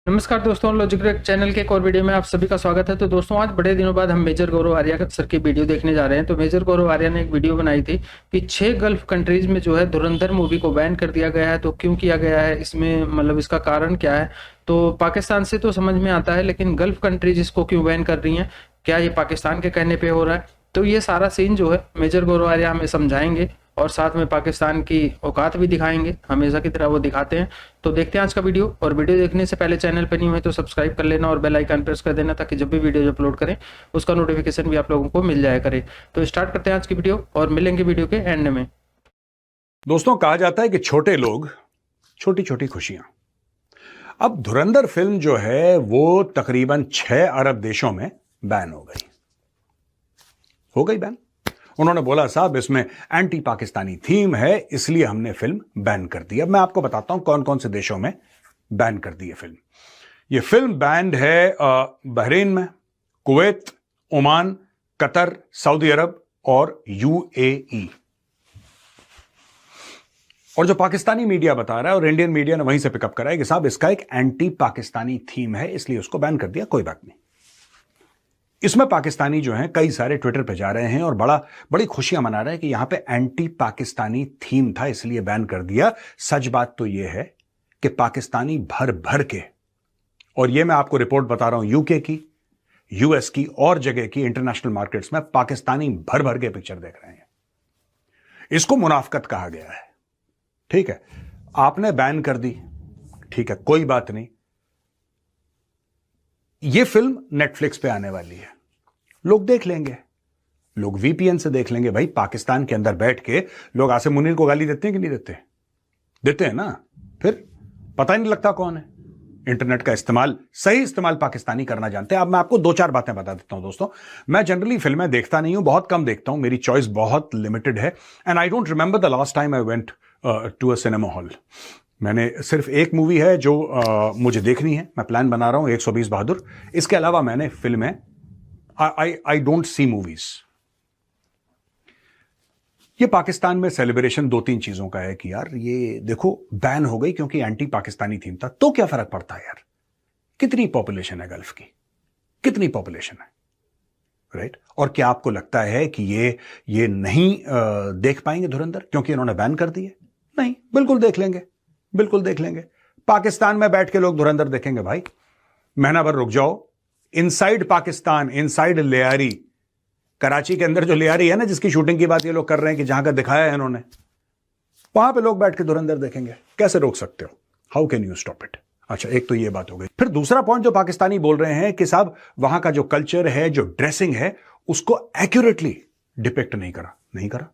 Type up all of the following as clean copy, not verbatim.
नमस्कार दोस्तों, logic channel के एक और वीडियो में आप सभी का स्वागत है। तो दोस्तों, आज बड़े दिनों बाद हम मेजर गौरव आर्या सर की वीडियो देखने जा रहे हैं। तो मेजर गौरव आर्या ने एक वीडियो बनाई थी कि 6 गल्फ कंट्रीज में जो है धुरंधर मूवी को बैन कर दिया गया है। तो क्यों किया गया है, इसमें मतलब इसका कारण क्या है? तो पाकिस्तान से तो समझ में आता है, लेकिन गल्फ कंट्रीज इसको क्यों बैन कर रही हैं? क्या ये पाकिस्तान के कहने पर हो रहा है? तो ये सारा सीन जो है मेजर गौरव आर्या हमें समझाएंगे और साथ में पाकिस्तान की औकात भी दिखाएंगे, हमेशा की तरह वो दिखाते हैं। तो देखते हैं आज का वीडियो। और वीडियो देखने से पहले चैनल पर नहीं हुए तो सब्सक्राइब कर लेना और बेल आइकन प्रेस कर देना, ताकि जब भी वीडियो अपलोड करें उसका नोटिफिकेशन भी आप लोगों को मिल जाया करे। तो स्टार्ट करते हैं आज की वीडियो और मिलेंगे वीडियो के एंड में। दोस्तों, कहा जाता है कि छोटे लोग छोटी छोटी खुशियां। अब धुरंधर फिल्म जो है वो तकरीबन 6 अरब देशों में बैन हो गई बैन। उन्होंने बोला साहब इसमें एंटी पाकिस्तानी थीम है, इसलिए हमने फिल्म बैन कर दी। अब मैं आपको बताता हूं कौन कौन से देशों में बैन कर दी है फिल्म। यह फिल्म बैंड है बहरीन में, कुवैत, ओमान, कतर, सऊदी अरब और यूएई। और जो पाकिस्तानी मीडिया बता रहा है और इंडियन मीडिया ने वहीं से पिकअप करा है कि साहब इसका एक एंटी पाकिस्तानी थीम है, इसलिए उसको बैन कर दिया। कोई बात नहीं। इसमें पाकिस्तानी जो हैं कई सारे ट्विटर पे जा रहे हैं और बड़ी खुशियां मना रहे हैं कि यहां पे एंटी पाकिस्तानी थीम था इसलिए बैन कर दिया। सच बात तो यह है कि पाकिस्तानी भर भर के, और यह मैं आपको रिपोर्ट बता रहा हूं यूके की, यूएस की और जगह की इंटरनेशनल मार्केट्स में पाकिस्तानी भर भर के पिक्चर देख रहे हैं। इसको मुनाफकत कहा गया है। ठीक है, आपने बैन कर दी, ठीक है, कोई बात नहीं। यह फिल्म नेटफ्लिक्स पे आने वाली है, लोग देख लेंगे, लोग वीपीएन से देख लेंगे। भाई पाकिस्तान के अंदर बैठ के लोग आसिम मुनीर को गाली देते हैं कि नहीं देते? देते हैं ना। फिर पता ही नहीं लगता कौन है। इंटरनेट का इस्तेमाल, सही इस्तेमाल पाकिस्तानी करना जानते हैं। अब मैं आपको 2-4 बातें बता देता हूं दोस्तों। मैं जनरली फिल्में देखता नहीं हूं, बहुत कम देखता हूं, मेरी चॉइस बहुत लिमिटेड है। And I don't remember the last time I went to a cinema hall. मैंने सिर्फ एक मूवी है जो मुझे देखनी है, मैं प्लान बना रहा हूं, 120 बहादुर। इसके अलावा मैंने फिल्में, आई डोंट सी मूवीज। ये पाकिस्तान में सेलिब्रेशन 2-3 चीजों का है कि यार ये देखो बैन हो गई क्योंकि एंटी पाकिस्तानी थीम था। तो क्या फर्क पड़ता है यार? कितनी पॉपुलेशन है गल्फ की, कितनी पॉपुलेशन है, राइट? और क्या आपको लगता है कि ये नहीं देख पाएंगे धुरंधर क्योंकि इन्होंने बैन कर दी है? नहीं, बिल्कुल देख लेंगे, बिल्कुल देख लेंगे। पाकिस्तान में बैठ के लोग धुरंधर देखेंगे। भाई महीना भर रुक जाओ। इनसाइड पाकिस्तान, इनसाइड लियारी, कराची के अंदर जो लियारी है ना, जिसकी शूटिंग की बात ये लोग कर रहे हैं कि जहां का दिखाया है इन्होंने, वहां पे लोग बैठ के धुरंधर देखेंगे। कैसे रोक सकते हो? How can you stop it? अच्छा, एक तो ये बात हो गई। फिर दूसरा पॉइंट जो पाकिस्तानी बोल रहे हैं कि साहब वहां का जो कल्चर है, जो ड्रेसिंग है, उसको एक्यूरेटली डिपिक्ट नहीं करा।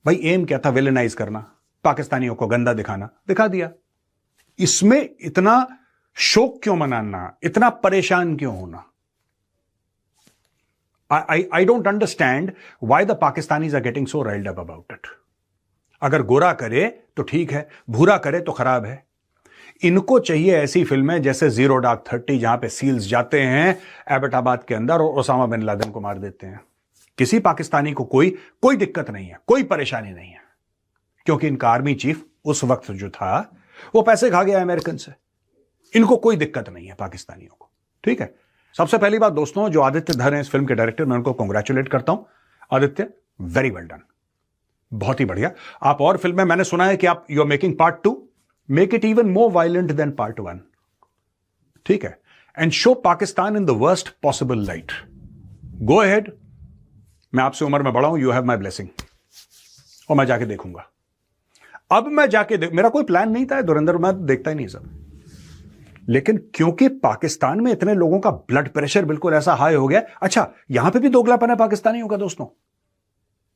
भाई एम क्या था? विलेनाइज करना, पाकिस्तानियों को गंदा दिखाना, दिखा दिया। इसमें इतना शोक क्यों मनाना, इतना परेशान क्यों होना? I don't understand why the Pakistanis are getting so riled up about it. अगर गोरा करे तो ठीक है, भूरा करे तो खराब है। इनको चाहिए ऐसी फिल्में जैसे जीरो डार्क 30, जहां पे सील्स जाते हैं एबटाबाद के अंदर और ओसामा बिन लादेन को मार देते हैं। किसी पाकिस्तानी को कोई दिक्कत नहीं है, कोई परेशानी नहीं है, क्योंकि इनका आर्मी चीफ उस वक्त जो था वो पैसे खा गया अमेरिकन से। इनको कोई दिक्कत नहीं है पाकिस्तानियों को। ठीक है। सबसे पहली बात दोस्तों, जो आदित्य धर हैं इस फिल्म के डायरेक्टर, मैं उनको कांग्रेचुलेट करता हूं। आदित्य, वेरी वेल डन, बहुत ही बढ़िया। आप और फिल्में, मैंने सुना है कि आप you are making part 2, make it even more violent than part 1। ठीक है, and show Pakistan in the worst possible light. Go ahead. मैं आपसे उम्र में बड़ा हूं, यू हैव माई ब्लेसिंग, और मैं जाके देखूंगा। अब मैं जाके मेरा कोई प्लान नहीं था धुरंधर, मैं देखता ही नहीं सब, लेकिन क्योंकि पाकिस्तान में इतने लोगों का ब्लड प्रेशर बिल्कुल ऐसा हाई हो गया। अच्छा, यहां पे भी दोगलापन है पाकिस्तानियों का दोस्तों।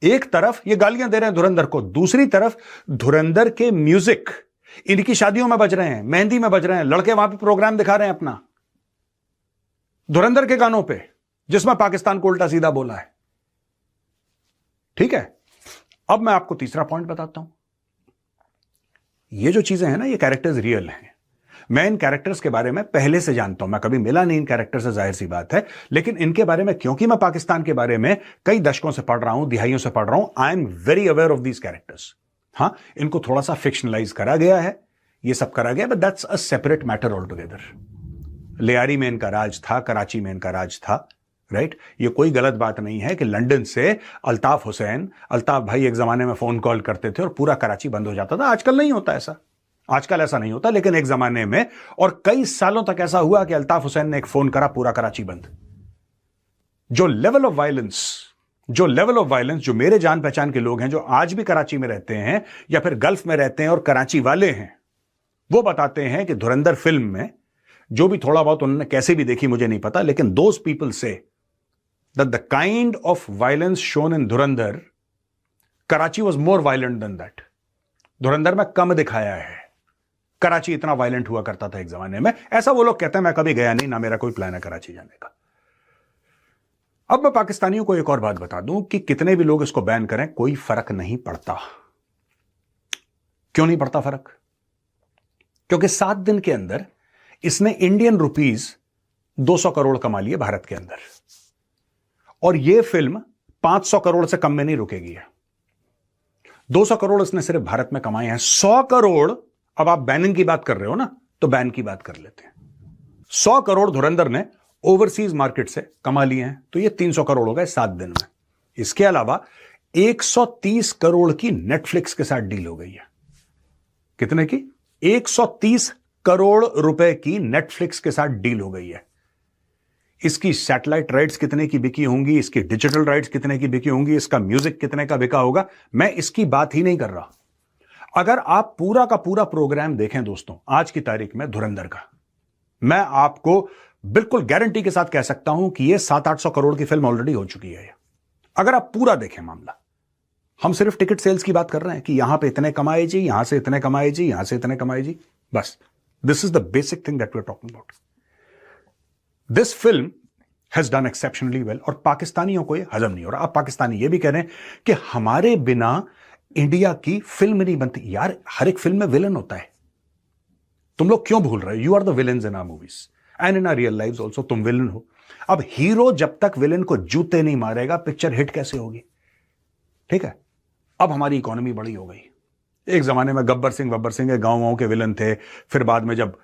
एक तरफ ये गालियां दे रहे हैं धुरंधर को, दूसरी तरफ धुरंधर के म्यूजिक इनकी शादियों में बज रहे हैं, मेहंदी में बज रहे हैं, लड़के वहां पे प्रोग्राम दिखा रहे हैं अपना धुरंधर के गानों पे, जिसमें पाकिस्तान को उल्टा सीधा बोला है। ठीक है, अब मैं आपको तीसरा पॉइंट बताता हूं। ये जो चीजें हैं ना, ये कैरेक्टर्स रियल हैं। मैं इन कैरेक्टर्स के बारे में पहले से जानता हूं, मैं कभी मिला नहीं इन कैरेक्टर से, जाहिर सी बात है, लेकिन इनके बारे में क्योंकि मैं पाकिस्तान के बारे में कई दशकों से पढ़ रहा हूं, दिहाइयों से पढ़ रहा हूं, आई am very aware of these characters. हां, इनको थोड़ा सा फिक्शनलाइज करा गया है, ये सब करा गया, but that's a separate matter all together. Lyari में इनका राज था, कराची में इनका राज था, राइट। ये कोई गलत बात नहीं है कि लंदन से अल्ताफ भाई एक जमाने में फोन कॉल करते थे और पूरा कराची बंद हो जाता था। आजकल नहीं होता ऐसा, आजकल ऐसा नहीं होता, लेकिन एक जमाने में और कई सालों तक ऐसा हुआ कि अल्ताफ हुसैन ने एक फोन करा, पूरा कराची बंद। जो लेवल ऑफ वायलेंस जो मेरे जान पहचान के लोग हैं जो आज भी कराची में रहते हैं या फिर गल्फ में रहते हैं और कराची वाले हैं, वो बताते हैं कि धुरंधर फिल्म में जो भी थोड़ा बहुत उन्होंने कैसे भी देखी मुझे नहीं पता, लेकिन those people say that the kind of violence shown in Dhurandhar, Karachi was more violent than that. Dhurandhar में कम दिखाया है, कराची इतना वायलेंट हुआ करता था एक जमाने में, ऐसा वो लोग कहते हैं। मैं कभी गया नहीं, ना मेरा कोई प्लान है कराची जाने का। अब मैं पाकिस्तानियों को एक और बात बता दूं कि कितने भी लोग इसको बैन करें, कोई फर्क नहीं पड़ता। क्यों नहीं पड़ता फर्क? क्योंकि 7 दिन के अंदर इसने इंडियन रुपीस 200 करोड़ कमा लिए भारत के अंदर, और यह फिल्म 500 करोड़ से कम में नहीं रुकेगी। 200 करोड़ इसने सिर्फ भारत में कमाए हैं। 100 करोड़, अब आप बैनिंग की बात कर रहे हो ना, तो बैन की बात कर लेते हैं। 100 करोड़ धुरंधर ने ओवरसीज मार्केट से कमा लिए हैं, तो ये 300 करोड़ हो गए 7 दिन में। इसके अलावा 130 करोड़ की नेटफ्लिक्स के साथ डील हो गई है। कितने की? 130 करोड़ रुपए की नेटफ्लिक्स के साथ डील हो गई है। इसकी सैटेलाइट राइट्स कितने की बिकी होंगी, इसकी डिजिटल राइट्स कितने की बिकी होंगी, इसका म्यूजिक कितने का बिका होगा, मैं इसकी बात ही नहीं कर रहा। अगर आप पूरा का पूरा प्रोग्राम देखें दोस्तों आज की तारीख में धुरंधर का, मैं आपको बिल्कुल गारंटी के साथ कह सकता हूं कि यह 700-800 करोड़ की फिल्म ऑलरेडी हो चुकी है। अगर आप पूरा देखें मामला, हम सिर्फ टिकट सेल्स की बात कर रहे हैं कि यहां पे इतने कमाए जी, यहां से इतने कमाए जी, यहां से इतने कमाए जी, बस। This is the basic thing that we are talking about. This film has done exceptionally well, और पाकिस्तानियों को यह हजम नहीं हो रहा। अब पाकिस्तानी यह भी कह रहे हैं कि हमारे बिना इंडिया की फिल्म नहीं बनती। यार, हर एक फिल्म में विलन होता है, तुम लोग क्यों भूल रहे हो? You are the villains in our movies and in our real lives also. तुम विलन हो। अब हीरो जब तक विलेन को जूते नहीं मारेगा, पिक्चर हिट कैसे होगी? ठीक है, अब हमारी इकोनॉमी बड़ी हो गई। एक जमाने में गब्बर सिंह के गांव के विलन थे, फिर बाद में जब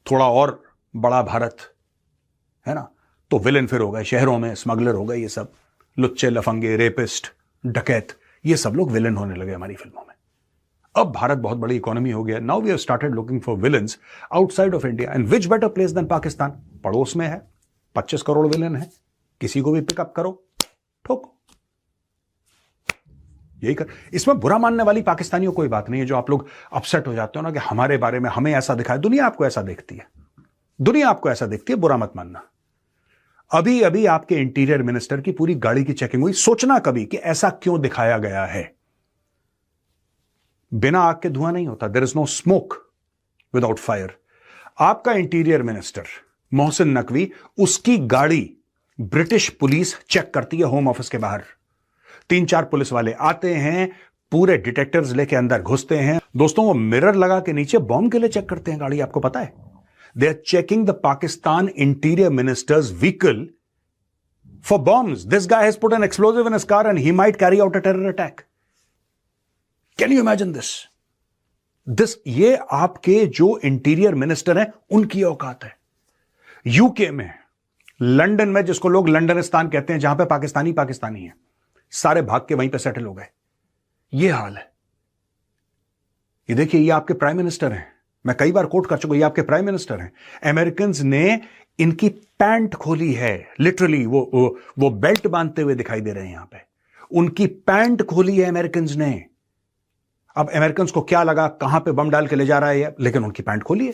थोड़ा और बड़ा भारत है ना, तो विलेन फिर हो गए शहरों में, स्मगलर हो गए, ये सब लुच्चे लफंगे, रेपिस्ट, डकैत, ये सब लोग विलेन होने लगे हमारी फिल्मों में। अब भारत बहुत बड़ी इकोनॉमी हो गया। Now we have started looking for villains outside of India, and which better place than Pakistan? पड़ोस में है, 25 करोड़ विलेन है, किसी को भी पिकअप करो, ठोको, यही कर। इसमें बुरा मानने वाली पाकिस्तानियों कोई बात नहीं है। जो आप लोग अपसेट हो जाते हो ना कि हमारे बारे में हमें ऐसा दिखाया, दुनिया आपको ऐसा देखती है, दुनिया आपको ऐसा देखती है, बुरा मत मानना। अभी अभी आपके इंटीरियर मिनिस्टर की पूरी गाड़ी की चेकिंग हुई। सोचना कभी कि ऐसा क्यों दिखाया गया है। बिना आग के धुआं नहीं होता। There is no smoke without fire. आपका इंटीरियर मिनिस्टर मोहसिन नकवी, उसकी गाड़ी ब्रिटिश पुलिस चेक करती है होम ऑफिस के बाहर। 3-4 पुलिस वाले आते हैं, पूरे डिटेक्टर्स लेके अंदर घुसते हैं। दोस्तों, वो मिरर लगा के नीचे बॉम्ब के लिए चेक करते हैं गाड़ी, आपको पता है? They are checking the Pakistan interior ministers vehicle for bombs. This guy has put an explosive in his car and he might carry out a terror attack. Can you imagine this? ये आपके जो interior minister हैं उनकी औकात है। UK में, London में, जिसको लोग लंदनिस्तान कहते हैं, जहां पे पाकिस्तानी है, सारे भाग के वहीं पे सेटल हो गए। ये हाल है। ये देखिए, ये आपके प्राइम मिनिस्टर हैं। मैं कई बार कोट कर चुका, ये आपके प्राइम मिनिस्टर हैं। अमेरिकन्स ने इनकी पैंट खोली है, लिटरली वो बेल्ट बांधते हुए दिखाई दे रहे हैं यहां पे। उनकी पैंट खोली है अमेरिकन्स ने। अब अमेरिकन्स को क्या लगा कहां पे बम डाल के ले जा रहा है, लेकिन उनकी पैंट खोली है।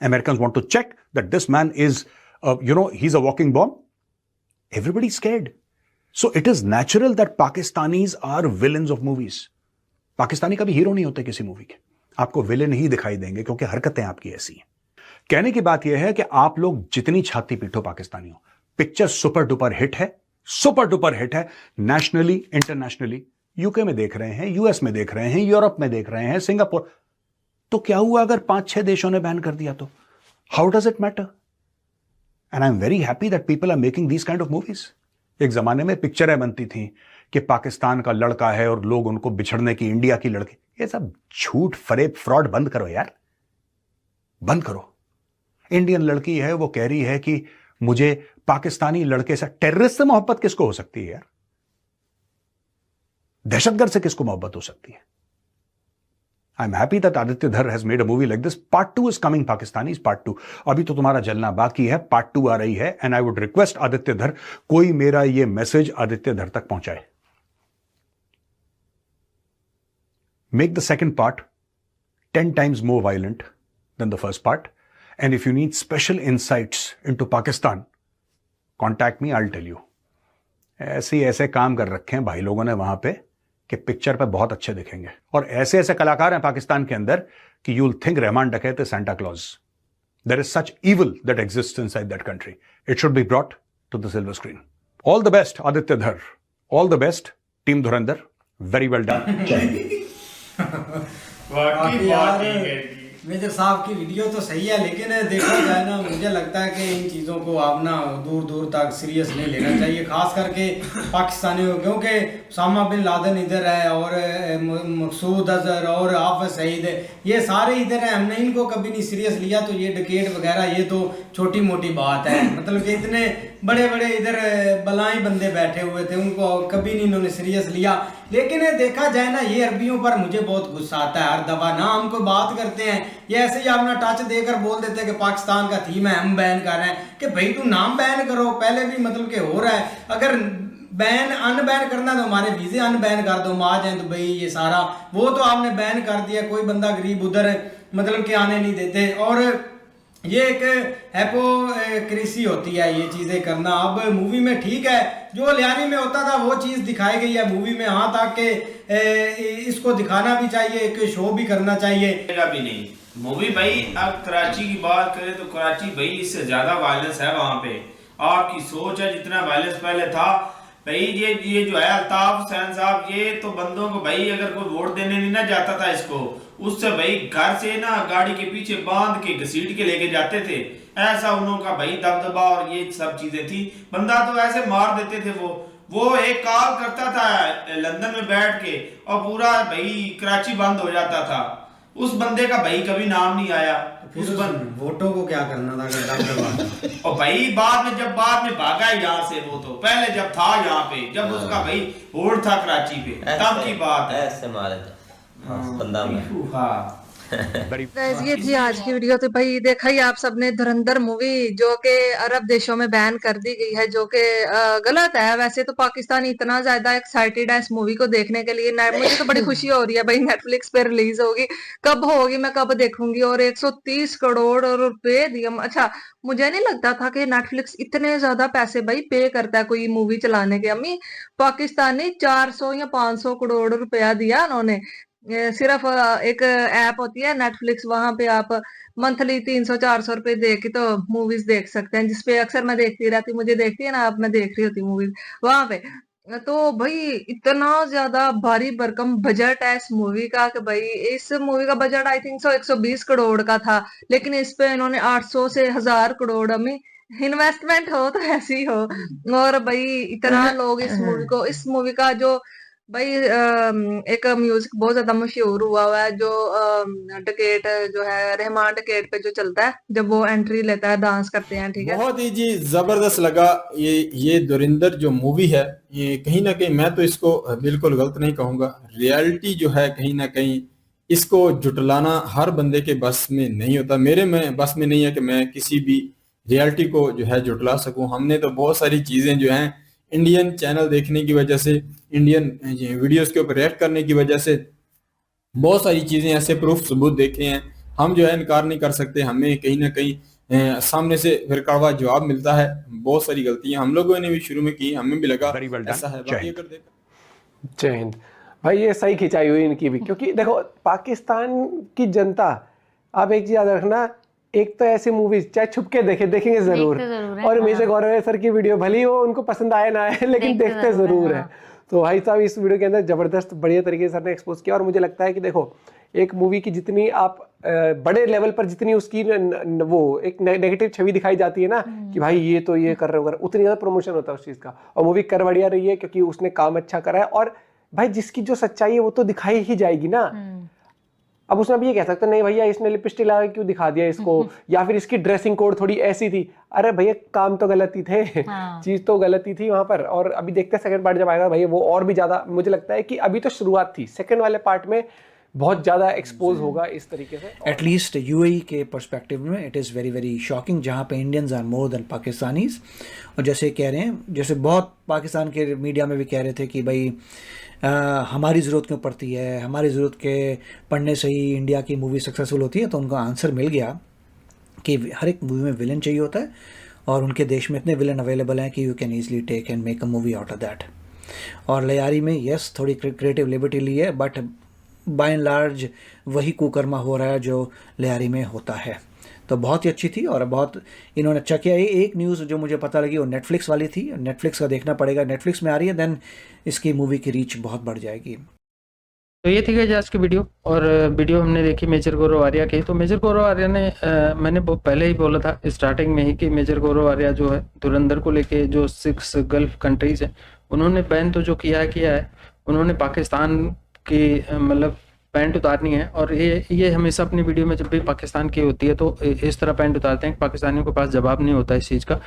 Americans want to check that this man is he is a walking bomb. Everybody scared. So it is natural that Pakistanis are villains of movies. Pakistani कभी हीरो नहीं होते किसी मूवी के, आपको विलेन ही दिखाई देंगे क्योंकि हरकतें आपकी ऐसी हैं। कहने की बात यह है कि आप लोग जितनी छाती पीटो पाकिस्तानियों, पिक्चर सुपर डुपर हिट है, सुपर डुपर हिट है, नेशनली, इंटरनेशनली। यूके में देख रहे हैं, यूएस में देख रहे हैं, यूरोप में देख रहे हैं, सिंगापुर। तो क्या हुआ अगर 5-6 देशों ने बैन कर दिया तो? How does it matter? And I am very happy that people are making these kind of movies. एक जमाने में पिक्चरें बनती थी कि पाकिस्तान का लड़का है और लोग उनको बिछड़ने की, इंडिया की लड़की, ये सब झूठ, फरेब, फ्रॉड बंद करो यार, बंद करो। इंडियन लड़की है, वो कह रही है कि मुझे पाकिस्तानी लड़के से, टेररिस्ट से मोहब्बत किसको हो सकती है यार? दहशतगर्द से किसको मोहब्बत हो सकती है? I am happy that Aditya Dhar has made a movie like this. Part 2 is coming, Pakistani part 2. अभी तो तुम्हारा जलना बाकी है, पार्ट 2 आ रही है. And I would request Aditya धर, कोई मेरा ये मैसेज आदित्य धर तक पहुंचाए. Make the second part 10 times more violent than the first part. And if you need special insights into Pakistan, contact me, I'll tell you. ऐसे काम कर रखे हैं भाई लोगों ने वहां पे कि पिक्चर पे बहुत अच्छे दिखेंगे. और ऐसे ऐसे कलाकार हैं पाकिस्तान के अंदर कि you'll think रहमान डकैत is Santa Claus. There is such evil that exists inside that country. It should be brought to the silver screen. All the best, Aditya Dhar. All the best, Team Dhurandhar. Very well done. Jai Hind. बाकी यार major साहब की video तो सही है, लेकिन देखा जाए ना, मुझे लगता है कि इन चीज़ों को आप ना दूर दूर तक सीरियस नहीं लेना चाहिए, खास करके पाकिस्तानियों, क्योंकि उसामा बिन लादेन इधर है और मकसूद अजहर और हाफिज सईद, ये सारे इधर हैं. हमने इनको कभी नहीं सीरियस लिया. तो ये डकैत वगैरह ये तो छोटी मोटी बात है, मतलब कि इतने बड़े बड़े इधर बलाई बंदे बैठे हुए थे, उनको कभी नहीं इन्होंने सीरियस लिया. लेकिन देखा जाए ना, ये अरबियों पर मुझे बहुत गुस्सा आता है हर दफा ना. हमको बात करते हैं ये ऐसे ही अपना टच देकर बोल देते हैं कि पाकिस्तान का थीम है, हम बैन कर रहे हैं. कि भाई तू नाम बैन करो, पहले भी मतलब कि हो रहा है. अगर बैन अनबैन करना तो हमारे वीजे अनबैन कर दो, हम आ जाए दुबई, ये सारा वो तो आपने बैन कर दिया. कोई बंदा गरीब उधर मतलब कि आने नहीं देते. और ये एक हैपोक्रेसी होती है ये चीज़ें करना. अब मूवी में ठीक है, जो लियानी में होता था वो चीज़ दिखाई गई है मूवी में. हाँ, ताकि इसको दिखाना भी चाहिए, एक शो भी करना चाहिए. भी नहीं मूवी भाई. अब कराची की बात करें तो कराची भाई इससे ज्यादा वायलेंस है वहां पे. आपकी सोच है जितना वायलेंस पहले था भाई. ये जो है अल्ताफ हुसैन साहब, ये तो बंदों को भाई अगर कोई वोट देने नहीं ना जाता था इसको, उससे भाई घर से ना गाड़ी के पीछे बांध के घसीट के लेके जाते थे. ऐसा उनका भाई दबदबा और ये सब चीजें थी. बंदा तो ऐसे मार देते थे. वो एक कॉल करता था लंदन में बैठ के और पूरा भाई कराची बंद हो जाता था. उस बंदे का भाई कभी नाम नहीं आया. उस वोटों को क्या करना था अगर दबदबा और भाई बाद में भागा यहाँ से. वो तो पहले जब था यहाँ पे, जब उसका भाई होड़ था कराची पे, तब की बात है. ऐसे मारे थे बंदा में. गाइस, ये थी आज की वीडियो. तो भाई देखा ही आप सबने धुरंधर मूवी जो कि अरब देशों में बैन कर दी गई है, जो कि गलत है. वैसे तो पाकिस्तान इतना ज्यादा एक्साइटेड है इस मूवी को देखने के लिए. मुझे तो बड़ी खुशी हो रही है भाई, नेटफ्लिक्स पे रिलीज होगी, कब होगी मैं कब देखूंगी. और 130 करोड़ रुपए दिए. अच्छा, मुझे नहीं लगता था कि नेटफ्लिक्स इतने ज्यादा पैसे भाई पे करता है कोई मूवी चलाने के. अम्मी, पाकिस्तान ने 400 या 500 करोड़ रुपया दिया उन्होंने. सिर्फ एक ऐप होती है नेटफ्लिक्स, वहां पे आप मंथली 300-400 रुपए दे के तो मूवीज देख सकते हैं, जिसपे अक्सर मैं देखती रहती, मुझे देखती है ना आप, मैं देख रही होती मूवीज वहां पे. तो भाई इतना ज्यादा भारी भरकम बजट है इस मूवी का कि भाई इस मूवी का बजट आई थिंक 120 करोड़ का था, लेकिन इस पे इन्होंने 800 से 1000 करोड़ हमें इन्वेस्टमेंट हो तो ऐसी हो. और भाई इतना लोग इस मूवी का जो भाई एक म्यूजिक बहुत ज्यादा मशहूर हुआ है, जो डकैत जो है, रहमान डकैत पे जो चलता है जब वो एंट्री लेता है, डांस करते हैं, ठीक है. बहुत ही जी जबरदस्त लगा ये धुरंधर जो मूवी है. ये कहीं ना कहीं मैं तो इसको बिल्कुल गलत नहीं कहूंगा. रियलिटी जो है कहीं ना कहीं इसको जुटलाना हर बंदे के बस में नहीं होता. मेरे में बस में नहीं है कि मैं किसी भी रियलिटी को जो है जुटला सकूं. हमने तो बहुत सारी चीजें जो हैं इंडियन चैनल देखने की वजह से, इंडियन वीडियोस के ऊपर रिएक्ट करने की वजह से बहुत सारी चीजें ऐसे प्रूफ सबूत देखे हैं. हम जो है इनकार नहीं कर सकते. हमें कहीं ना कहीं सामने से फिर कड़वा जवाब मिलता है. बहुत सारी गलतियां हम लोगों ने भी शुरू में की, हमें भी लगा ऐसा है. जय हिंद भाई. ये सही खिंचाई हुई इनकी भी, क्योंकि देखो पाकिस्तान की जनता, आप एक चीज याद रखना, एक तो ऐसी मूवीज चाहे छुपके देखेंगे जरूर, और मेजर गौरव सर की वीडियो भली हो उनको पसंद आए ना आए, लेकिन देखते जरूर है. तो भाई साहब इस वीडियो के अंदर जबरदस्त बढ़िया तरीके से सर ने एक्सपोज किया. और मुझे लगता है कि देखो, एक मूवी की जितनी आप बड़े लेवल पर जितनी उसकी वो एक नेगेटिव छवि दिखाई जाती है ना कि भाई ये तो ये कर रहे हो, उतनी ज्यादा प्रमोशन होता है उस चीज का. और मूवी कर बढ़िया रही है क्योंकि उसने काम अच्छा करा है. और भाई जिसकी जो सच्चाई है वो तो दिखाई ही जाएगी ना. अब उसमें भी ये कह सकते नहीं भैया इसने लिपस्टिक लगा के क्यों दिखा दिया इसको, या फिर इसकी ड्रेसिंग कोड थोड़ी ऐसी थी। अरे भैया काम तो गलत ही थे, चीज तो गलत ही थी वहां पर। और अभी देखते हैं सेकंड पार्ट जब आएगा भैया वो और भी ज्यादा, मुझे लगता है कि अभी तो शुरुआत थी, सेकंड वाले पार्ट में बहुत ज़्यादा एक्सपोज होगा इस तरीके से। एटलीस्ट यूएई के पर्सपेक्टिव में it is very very shocking, जहाँ पे Indians are more than Pakistanis. और जैसे कह रहे हैं, जैसे बहुत पाकिस्तान के मीडिया में भी कह रहे थे कि भाई हमारी ज़रूरत क्यों पड़ती है, हमारी ज़रूरत के पढ़ने से ही इंडिया की मूवी सक्सेसफुल होती है। तो उनका आंसर मिल गया कि हर एक मूवी में विलन चाहिए होता है, और उनके देश में इतने विलन अवेलेबल हैं कि you can easily take and make a movie out of that. और लयारी में यस थोड़ी क्रिएटिव लिबर्टी ली है, बट बाय एंड लार्ज वही कुकर्मा हो रहा है जो लयारी में होता है। तो बहुत ही अच्छी थी और बहुत इन्होंने अच्छा किया। ये एक न्यूज़ जो मुझे पता लगी वो नेटफ्लिक्स वाली थी, नेटफ्लिक्स का देखना पड़ेगा, नेटफ्लिक्स में आ रही है, देन इसकी मूवी की रीच बहुत बढ़ जाएगी। तो ये थी गाइस आज की वीडियो, और वीडियो हमने देखी मेजर गौरव आर्या की। तो मेजर गौरव आर्या ने मैंने पहले ही बोला था स्टार्टिंग में ही कि मेजर गौरव आर्या जो है धुरंधर को लेके जो 6 गल्फ कंट्रीज हैं उन्होंने बैन तो जो किया है उन्होंने पाकिस्तान की मतलब पैंट उतारनी है। और ये हमेशा अपनी वीडियो में जब भी पाकिस्तान की होती है तो इस तरह पैंट उतारते हैं कि पाकिस्तानियों के पास जवाब नहीं होता इस चीज़ का।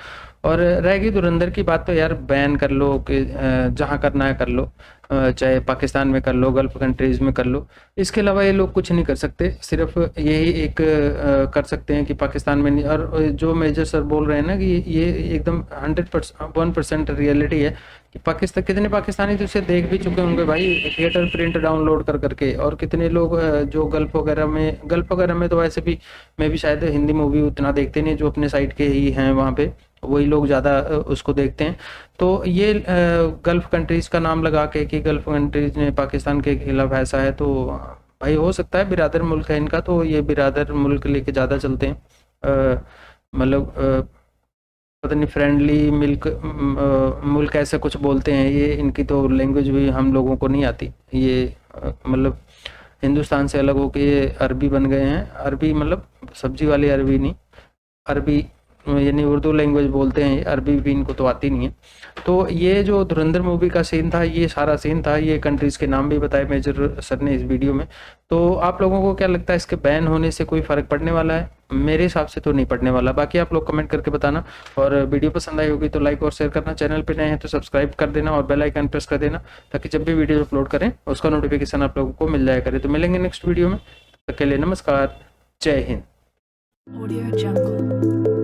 और रहेगी धुरंधर की बात तो यार बैन कर लो कि जहाँ करना है कर लो, चाहे पाकिस्तान में कर लो, गल्फ कंट्रीज़ में कर लो। इसके अलावा ये लोग कुछ नहीं कर सकते, सिर्फ यही एक कर सकते हैं कि पाकिस्तान में नहीं। और जो मेजर सर बोल रहे हैं ना कि ये एकदम 100% रियलिटी है कि पाकिस्तान, कितने पाकिस्तानी तो इसे देख भी चुके होंगे भाई थिएटर प्रिंट डाउनलोड कर करके। और कितने लोग जो गल्फ वगैरह में तो वैसे भी मैं भी शायद हिंदी मूवी उतना देखते नहीं, जो अपने साइड के ही हैं वहाँ पे वही लोग ज़्यादा उसको देखते हैं। तो ये गल्फ कंट्रीज़ का नाम लगा के कि गल्फ कंट्रीज़ ने पाकिस्तान के खिलाफ ऐसा है, तो भाई हो सकता है बिरादर मुल्क है इनका, तो ये बिरादर मुल्क लेके ज़्यादा चलते हैं। मतलब पता नहीं फ्रेंडली मुल्क ऐसे कुछ बोलते हैं, ये इनकी तो लैंग्वेज भी हम लोगों को नहीं आती। ये मतलब हिंदुस्तान से अलग होके ये अरबी बन गए हैं, अरबी मतलब सब्जी वाली अरबी नहीं, अरबी यानी उर्दू लैंग्वेज बोलते हैं, अरबी भी इनको तो आती नहीं है। तो ये जो धुरंधर मूवी का सीन था, ये सारा सीन था, ये कंट्रीज़ के नाम भी बताए मेजर सर ने इस वीडियो में। तो आप लोगों को क्या लगता है, इसके बैन होने से कोई फ़र्क पड़ने वाला है? मेरे हिसाब से तो नहीं पड़ने वाला, बाकी आप लोग कमेंट करके बताना। और वीडियो पसंद आई होगी तो लाइक और शेयर करना, चैनल पे नए हैं तो सब्सक्राइब कर देना और बेल आइकन प्रेस कर देना, ताकि जब भी वीडियो अपलोड करें उसका नोटिफिकेशन आप लोगों को मिल जाया करे। तो मिलेंगे नेक्स्ट वीडियो में, तब तक के लिए नमस्कार, जय हिंद। Audio Jungle.